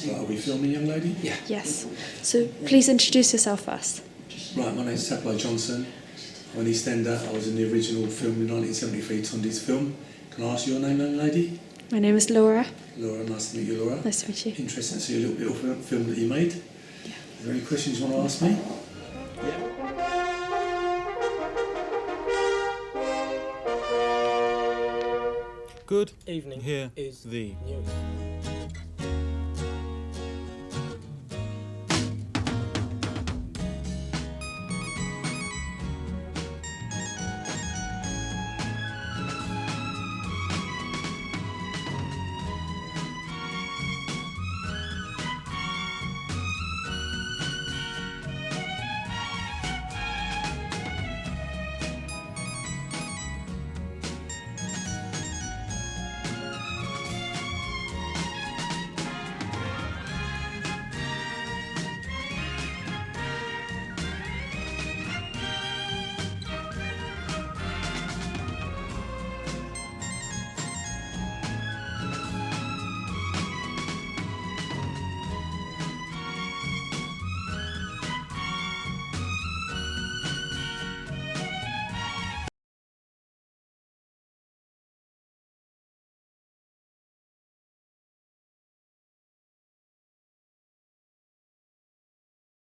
Right, are we filming, young lady? Yeah. Yes. So please introduce yourself first. Right, my name's Taplow Johnson. I'm an EastEnder. I was in the original film in 1973, Tundi's film. Can I ask your name, young lady? My name is Laura. Laura, nice to meet you, Laura. Nice to meet you. Interesting to see a little bit of film that you made. Yeah. Are there any questions you want to ask me? Good Evening here is the news.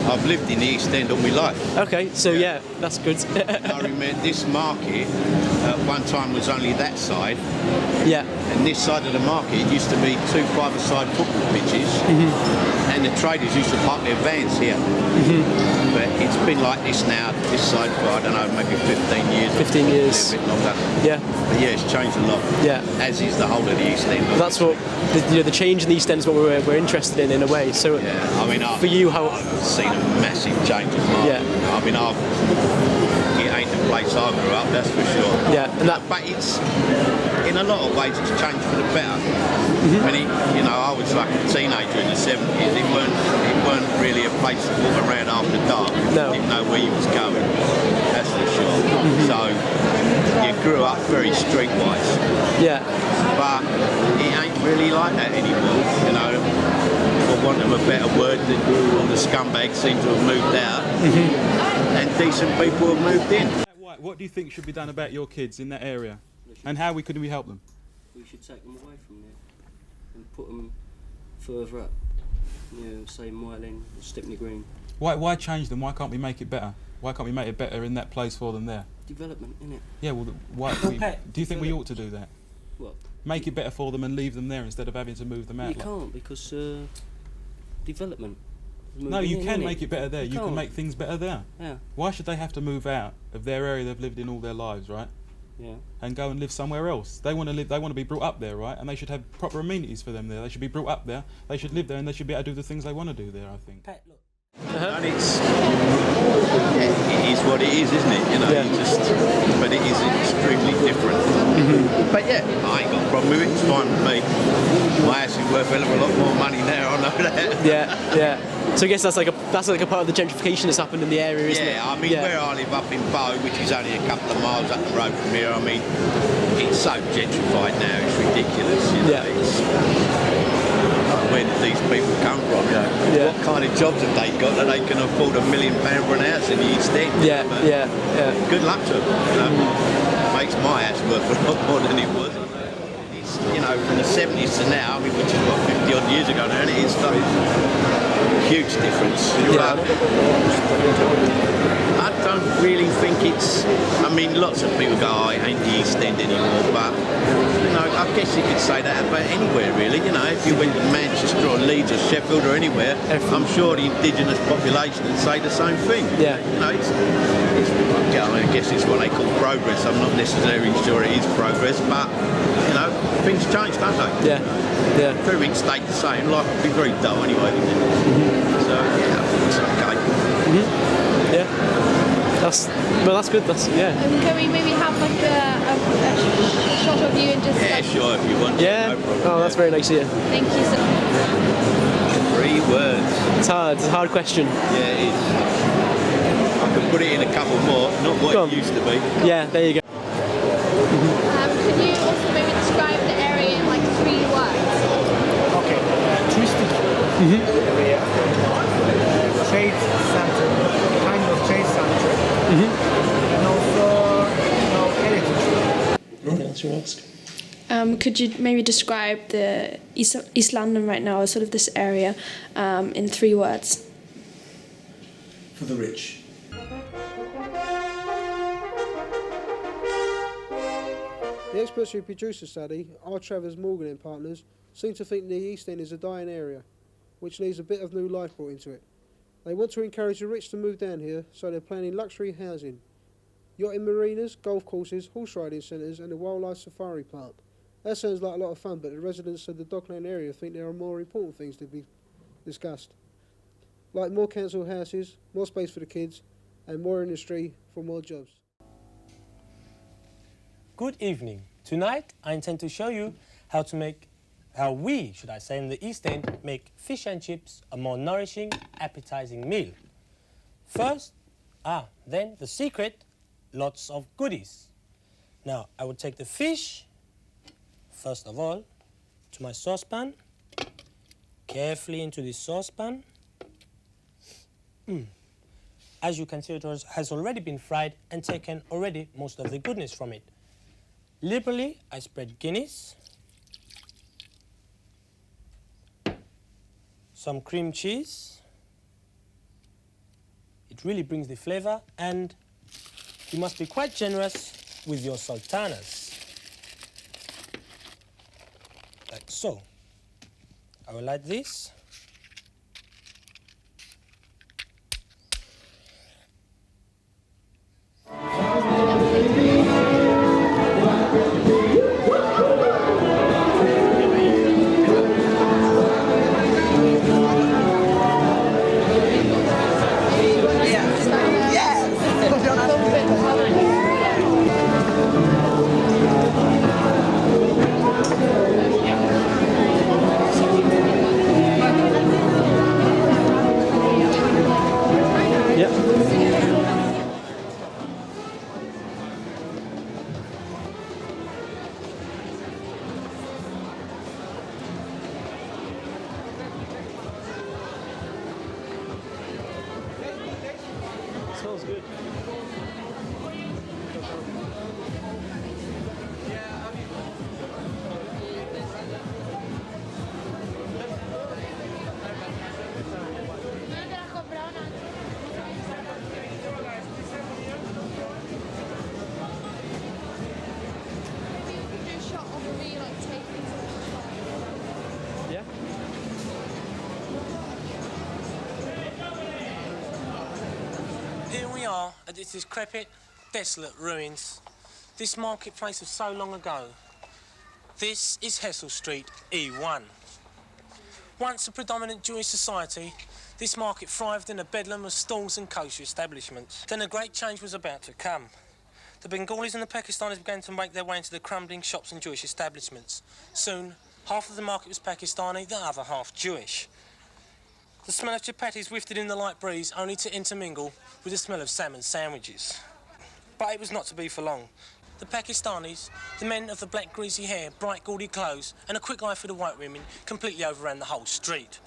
I've lived in the East End all my life. Okay, so yeah, that's good. I remember this market at one time was only that side, Yeah. and this side of the market used to be two five-a-side football pitches, and the traders used to park their vans here. But it's been like this now, this side for, I don't know, maybe 15 years. 15 years. A little bit longer. Yeah. But yeah, it's changed a lot. Yeah. As is the whole of the East End. That's what the change in the East End is what we're interested in a way. So Yeah, I mean, for you, how? I've seen a massive change in market. Yeah. I mean, it ain't the place I grew up, that's for sure. Yeah, and that. But it's, in a lot of ways, it's changed for the better. When I was like a teenager in the 70s, it weren't really a place to walk around after dark. No. You didn't know where you was going, that's for sure. So, you grew up very streetwise. Yeah. But it ain't really like that anymore, For want of a better word, all the scumbags seem to have moved out, and decent people have moved in. What do you think should be done about your kids in that area, and how could we help them? We should take them away from there and put them further up. Say Myland or Stepney Green. Why change them? Why can't we make it better? Why can't we make it better in that place for them there? Development, innit? Yeah, well, why? Do you think we ought to do that? What? Make it better for them and leave them there instead of having to move them out? You can't because development. No, you Moving can in, make innit? it better there. You can can't. make things better there. Yeah. Why should they have to move out of their area they've lived in all their lives, right? Yeah. And go and live somewhere else. They want to live. They want to be brought up there, right? And they should have proper amenities for them there. They should be brought up there. They should live there, and they should be able to do the things they want to do there. I think. Pat, look. And it is what it is, isn't it? Yeah. But it is extremely different. But yeah, I ain't got a problem with it. It's fine with me. My house is worth a hell of a lot more money now. I know that. Yeah. So I guess that's like a part of the gentrification that's happened in the area, isn't it? Yeah, I mean, where I live up in Bow, which is only a couple of miles up the road from here, I mean, it's so gentrified now, it's ridiculous, Yeah. Where did these people come from, Yeah. What kind of jobs have they got that they can afford £1 million for an house in the East End? Yeah. But Yeah. good luck to them, Makes my house worth a lot more than it was. It's, from the 70s to now, I mean, which is what, 50 odd years ago now, and it's like huge difference. Yeah. I don't really think it's. I mean, lots of people go, "Oh, it ain't the East End anymore," but I guess you could say that about anywhere, really. If you went to Manchester or Leeds or Sheffield or anywhere, I'm sure the indigenous population would say the same thing. Yeah. I guess it's what they call progress. I'm not necessarily sure it is progress, but things change, don't they? Yeah. Yeah. If everything stayed the same, life would be very dull anyway, wouldn't it? So yeah, it's okay. Yeah. That's good. Can we maybe have like a shot of you and just Yeah, sure, if you want. Yeah. No problem. Oh, that's very nice of you. Thank you so much. 3 words. It's hard. It's a hard question. Yeah, it is. I can put it in a couple more, not what Go on. it used to be. Yeah. There you go. Could you also maybe describe the area in like 3 words? Okay, touristic. area, trade center, kind of trade center, and also heritage. Anything else you ask? Could you maybe describe the East London right now, sort of this area, in 3 words? For the rich. The experts who produced the study, R. Travers Morgan and partners, seem to think the East End is a dying area, which needs a bit of new life brought into it. They want to encourage the rich to move down here, so they're planning luxury housing, yachting marinas, golf courses, horse riding centres and a wildlife safari park. That sounds like a lot of fun, but the residents of the Dockland area think there are more important things to be discussed, like more council houses, more space for the kids, and more industry for more jobs. Good evening. Tonight I intend to show you how we, in the East End, make fish and chips a more nourishing, appetizing meal. First, then the secret, lots of goodies. Now, I will take the fish, first of all, to my saucepan, carefully into this saucepan. As you can see, it has already been fried and taken already most of the goodness from it. Liberally, I spread guineas, some cream cheese. It really brings the flavor, and you must be quite generous with your sultanas. Like so. I will add this. Smells good. Yeah. Here we are at this decrepit, desolate ruins. This marketplace of so long ago. This is Hessel Street, E1. Once a predominant Jewish society, this market thrived in a bedlam of stalls and kosher establishments. Then a great change was about to come. The Bengalis and the Pakistanis began to make their way into the crumbling shops and Jewish establishments. Soon, half of the market was Pakistani, the other half Jewish. The smell of chapatis wafted in the light breeze, only to intermingle with the smell of salmon sandwiches. But it was not to be for long. The Pakistanis, the men of the black greasy hair, bright gaudy clothes and a quick eye for the white women, completely overran the whole street.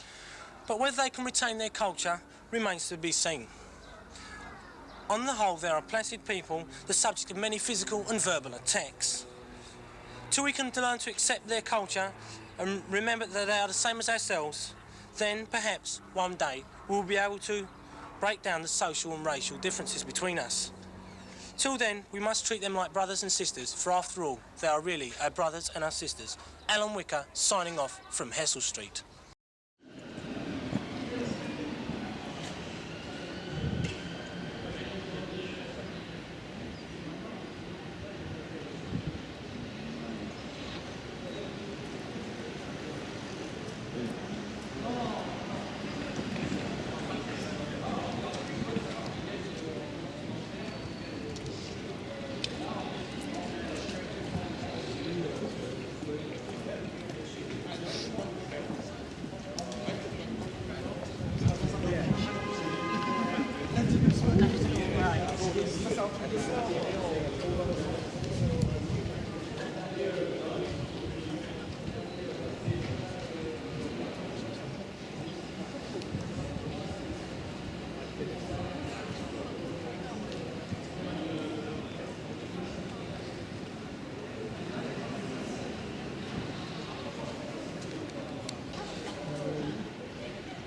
But whether they can retain their culture remains to be seen. On the whole, there are placid people, the subject of many physical and verbal attacks. Till we can learn to accept their culture and remember that they are the same as ourselves, then perhaps one day we'll be able to break down the social and racial differences between us. Till then, we must treat them like brothers and sisters, for after all, they are really our brothers and our sisters. Alan Wicker signing off from Hessel Street.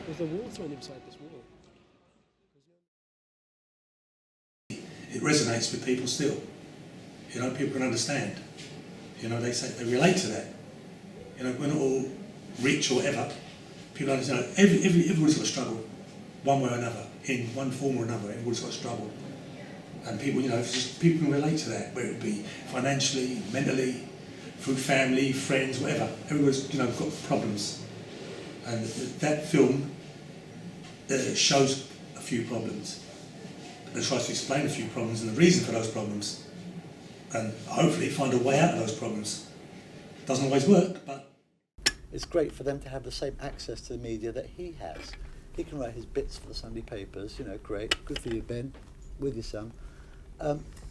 There's a wall thrown inside this wall. It resonates with people still. You know, people can understand. You know, they relate to that. You know, we're not all rich or whatever. People understand. Everybody's got to struggle, one way or another, in one form or another. Everybody's got to struggle, and people, you know, just people can relate to that, whether it be financially, mentally, through family, friends, whatever. Everybody's, you know, got problems, and that film shows a few problems. And tries to explain a few problems and the reason for those problems, and hopefully find a way out of those problems. Doesn't always work, but it's great for them to have the same access to the media that he has. He can write his bits for the Sunday papers, you know, great, good for you, Ben, with your son.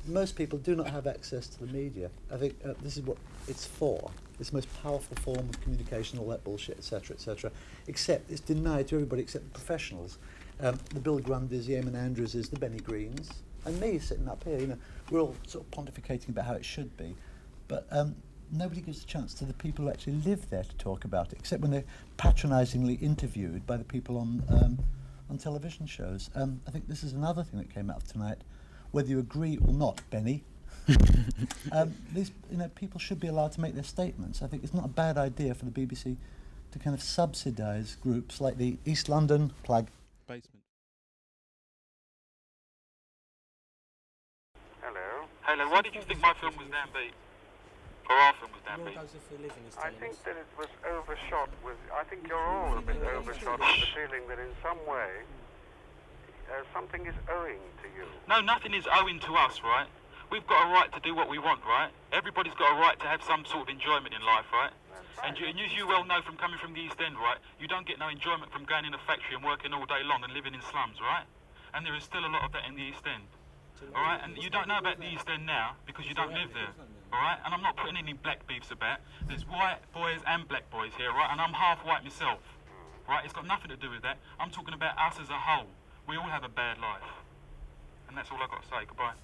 Most people do not have access to the media. I think this is what it's for. It's the most powerful form of communication, all that bullshit, etc., except it's denied to everybody except the professionals. The Bill Grundys, the Eamon Andrewses, the Benny Greens, and me sitting up here, you know, we're all sort of pontificating about how it should be, but nobody gives a chance to the people who actually live there to talk about it, except when they're patronisingly interviewed by the people on television shows. I think this is another thing that came out of tonight, whether you agree or not, Benny. These, you know, people should be allowed to make their statements. I think it's not a bad idea for the BBC to kind of subsidise groups like the East London plug. Basement. Hello. Hello, why did you think my film was downbeat? Or our film was downbeat? I think that it was overshot with... I think you're all a bit overshot with the feeling that in some way something is owing to you. No, nothing is owing to us, right? We've got a right to do what we want, right? Everybody's got a right to have some sort of enjoyment in life, right? And as you well know from coming from the East End, right, you don't get no enjoyment from going in a factory and working all day long and living in slums, right? And there is still a lot of that in the East End, all right? And you don't know about the East End now because you don't live there, all right? And I'm not putting any black beefs about. There's white boys and black boys here, right? And I'm half white myself, right? It's got nothing to do with that. I'm talking about us as a whole. We all have a bad life. And that's all I've got to say. Goodbye.